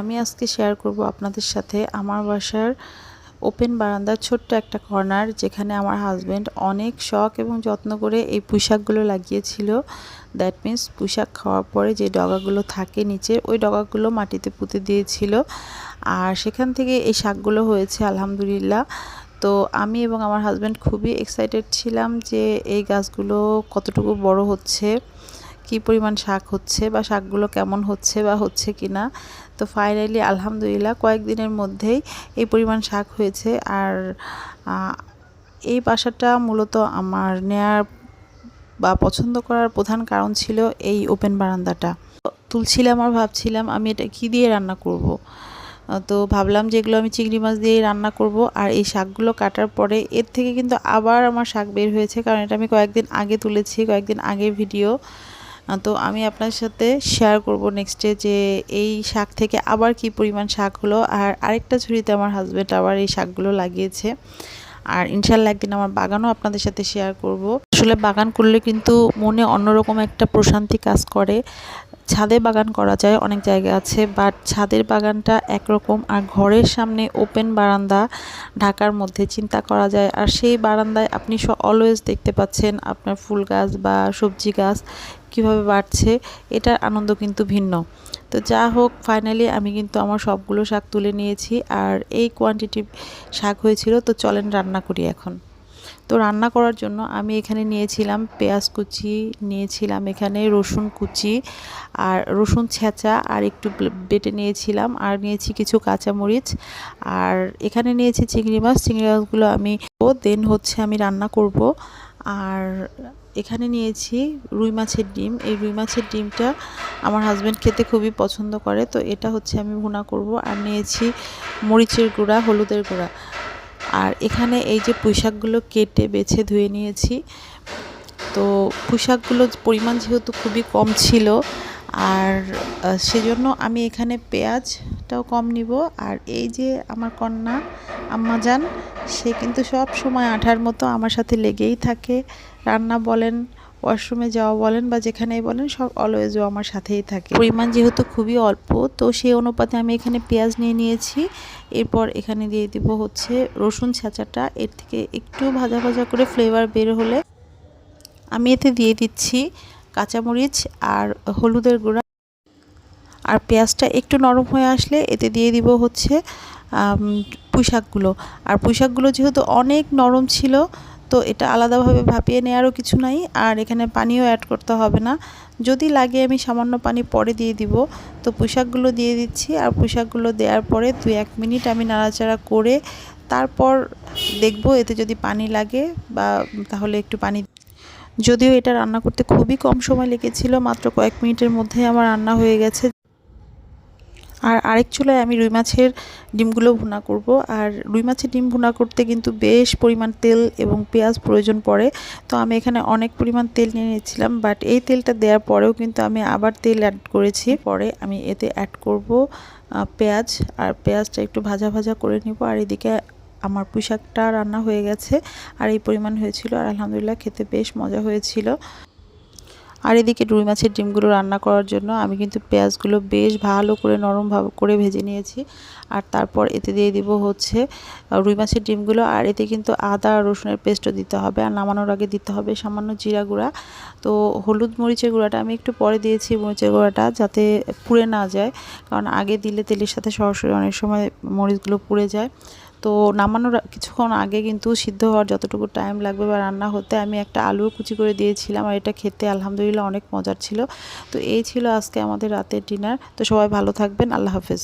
আমি আজকে শেয়ার করব আপনাদের সাথে আমার বাসার ওপেন বারান্দার ছোট্ট একটা কর্নার, যেখানে আমার হাজব্যান্ড অনেক শখ এবং যত্ন করে এই পুঁইশাকগুলো লাগিয়েছিল। দ্যাট মিন্স পুঁইশাক খাওয়ার পরে যে ডগাগুলো থাকে নিচে, ওই ডগাগুলো মাটিতে পুঁতে দিয়েছিল, আর সেখান থেকে এই শাকগুলো হয়েছে আলহামদুলিল্লাহ। তো আমি এবং আমার হাজব্যান্ড খুবই এক্সাইটেড ছিলাম যে এই গাছগুলো কতটুকু বড় হচ্ছে, কি পরিমাণ শাক হচ্ছে বা শাকগুলো কেমন হচ্ছে বা হচ্ছে কিনা। তো ফাইনালি আলহামদুলিল্লাহ কয়েকদিনের মধ্যেই এই পরিমাণ শাক হয়েছে। আর এই বাসাটা মূলত আমার নেয়ার বা পছন্দ করার প্রধান কারণ ছিল এই ওপেন বারান্দাটা। তুলছিলাম আর ভাবছিলাম আমি এটা কী দিয়ে রান্না করব। তো ভাবলাম যে এগুলো আমি চিংড়ি মাছ দিয়েই রান্না করব। আর এই শাকগুলো কাটার পরে এর থেকে কিন্তু আবার আমার শাক বের হয়েছে, কারণ এটা আমি কয়েকদিন আগে তুলেছি, কয়েকদিন আগের ভিডিও। তো আমি আপনার সাথে শেয়ার করব নেক্সটে যে এই শাক থেকে আবার কি পরিমাণ শাক হলো। আর আরেকটা ঝুড়িতে আমার হাজব্যান্ড আবার এই শাকগুলো লাগিয়েছে। আর ইনশাল্লাহ একদিন আমার বাগানও আপনাদের সাথে শেয়ার করব। আসলে বাগান করলে কিন্তু মনে অন্যরকম একটা প্রশান্তি কাজ করে। ছাদে বাগান করা যায়, অনেক জায়গা আছে, বাট ছাদের বাগানটা একরকম, আর ঘরের সামনে ওপেন বারান্দা ঢাকার মধ্যে চিন্তা করা যায়। আর সেই বারান্দায় আপনি অলওয়েজ দেখতে পাচ্ছেন আপনার ফুল গাছ বা সবজি গাছ কিভাবে বাড়ছে, এটার আনন্দ কিন্তু ভিন্ন। তো যা হোক, ফাইনালি আমি কিন্তু আমার সবগুলো শাক তুলে নিয়েছি, আর এই কোয়ান্টিটি শাক হয়েছিল। তো চলেন রান্না করি এখন। তো রান্না করার জন্য আমি এখানে নিয়েছিলাম পেঁয়াজ কুচি, নিয়েছিলাম এখানে রসুন কুচি আর রসুন ছেঁচা আর একটু বেটে নিয়েছিলাম, আর নিয়েছি কিছু কাঁচামরিচ, আর এখানে নিয়েছি চিংড়ি মাছ। চিংড়ি মাছগুলো আমি দেন আমি রান্না করব। আর এখানে নিয়েছি রুই মাছের ডিম। এই রুই মাছের ডিমটা আমার হাজব্যান্ড খেতে খুবই পছন্দ করে, তো এটা আমি ভুনা করব। আর নিয়েছি মরিচের গুঁড়া, হলুদের গুঁড়া। আর এখানে এই যে পুঁইশাকগুলো কেটে বেছে ধুয়ে নিয়েছি। তো পুঁইশাকগুলোর পরিমাণ যেহেতু খুবই কম ছিল, আর সেজন্য আমি এখানে পেঁয়াজটাও কম নিব। আর এই যে আমার কন্যা আম্মাজান, সে কিন্তু সব সময় আঠার মতো আমার সাথে লেগেই থাকে। রান্না বলেন, ওয়াশরুমে যাওয়া বলেন বা যেখানেই বলেন, সব অলওয়েজও আমার সাথেই থাকে। পরিমাণ যেহেতু খুবই অল্প, তো সেই অনুপাতে আমি এখানে পেঁয়াজ নিয়ে নিয়েছি। এরপর এখানে দিয়ে দিব রসুন ছেঁচাটা। এর থেকে একটু ভাজা ভাজা করে ফ্লেভার বের হলে আমি এতে দিয়ে দিচ্ছি কাঁচামরিচ আর হলুদের গুঁড়া। আর পেঁয়াজটা একটু নরম হয়ে আসলে এতে দিয়ে দিব পুঁইশাকগুলো। আর পুঁইশাকগুলো যেহেতু অনেক নরম ছিল, তো এটা আলাদাভাবে ভাপিয়ে নেওয়ারও কিছু নাই, আর এখানে পানিও অ্যাড করতে হবে না। যদি লাগে আমি সামান্য পানি পরে দিয়ে দিব। তো পুঁইশাকগুলো দিয়ে দিচ্ছি, আর পুঁইশাকগুলো দেওয়ার পরে 2-1 মিনিট আমি নাড়াচাড়া করে তারপর দেখব এতে যদি পানি লাগে বা তাহলে একটু পানি। যদিও এটা রান্না করতে খুবই কম সময় লেগেছিল, মাত্র কয়েক মিনিটের মধ্যে আমার রান্না হয়ে গেছে। আর আরেক চুলায় আমি রুই মাছের ডিমগুলো ভুনা করব। আর রুই মাছের ডিম ভুনা করতে কিন্তু বেশ পরিমাণ তেল এবং পেঁয়াজ প্রয়োজন পড়ে। তো আমি এখানে অনেক পরিমাণ তেল নিয়ে নিয়েছিলাম, বাট এই তেলটা দেওয়ার পরেও কিন্তু আমি আবার তেল অ্যাড করেছি। পরে আমি এতে অ্যাড করব পেঁয়াজ, আর পেঁয়াজটা একটু ভাজা ভাজা করে নিব। আর এদিকে আমার পুঁইশাকটা রান্না হয়ে গেছে, আর এই পরিমাণ হয়েছিল, আর আলহামদুলিল্লাহ খেতে বেশ মজা হয়েছিল। আর এদিকে রুই মাছের ডিমগুলো রান্না করার জন্য আমি কিন্তু পেঁয়াজগুলো বেশ ভালো করে নরম করে ভেজে নিয়েছি। আর তারপর এতে দিয়ে দিব রুই মাছের ডিমগুলো। আর এতে কিন্তু আদা আর রসুনের পেস্টও দিতে হবে, আর নামানোর আগে দিতে হবে সামান্য জিরা গুঁড়া। তো হলুদ মরিচের গুঁড়াটা আমি একটু পরে দিয়েছি, মরিচের গুঁড়াটা যাতে পুড়ে না যায়, কারণ আগে দিলে তেলের সাথে সরাসরি অনেক সময় মরিচগুলো পুড়ে যায়। তো নামানোর কিছুক্ষণ আগে কিন্তু সিদ্ধ হওয়ার যতটুকু টাইম লাগবে বা রান্না হতে, আমি একটা আলুও কুচি করে দিয়েছিলাম, আর এটা খেতে আলহামদুলিল্লাহ অনেক মজার ছিল। তো এই ছিল আজকে আমাদের রাতের ডিনার। তো সবাই ভালো থাকবেন, আল্লাহ হাফেজ।